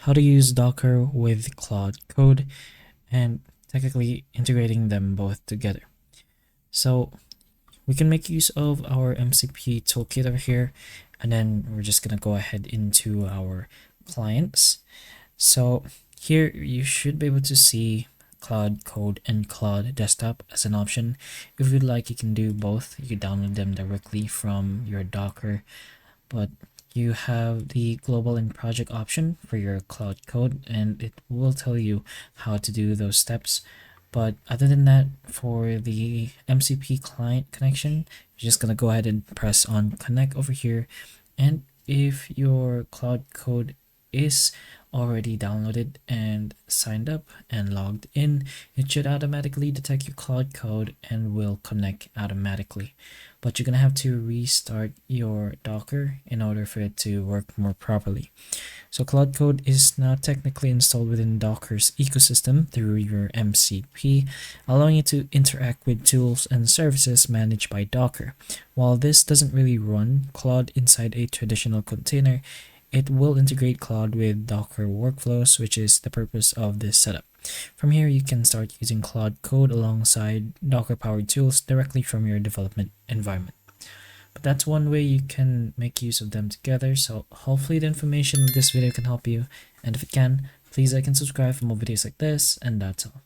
how to use Docker with Claude Code and technically integrating them both together. So we can make use of our MCP toolkit over here, and then we're just gonna go ahead into our clients. So here you should be able to see Claude Code and Claude Desktop as an option. If you'd like, you can do both. You can download them directly from your Docker, but you have the global and project option for your Claude Code, and it will tell you how to do those steps. But other than that, for the MCP client connection, you're just gonna go ahead and press on connect over here, and if your Claude Code is already downloaded and signed up and logged in, it should automatically detect your Claude Code and will connect automatically. But you're gonna have to restart your Docker in order for it to work more properly. So Claude Code is now technically installed within Docker's ecosystem through your MCP, allowing you to interact with tools and services managed by Docker. While this doesn't really run Claude inside a traditional container, it will integrate Claude with Docker workflows, which is the purpose of this setup. From here, you can start using Claude Code alongside Docker-powered tools directly from your development environment. But that's one way you can make use of them together, so hopefully the information of this video can help you, and if it can, please like and subscribe for more videos like this, and that's all.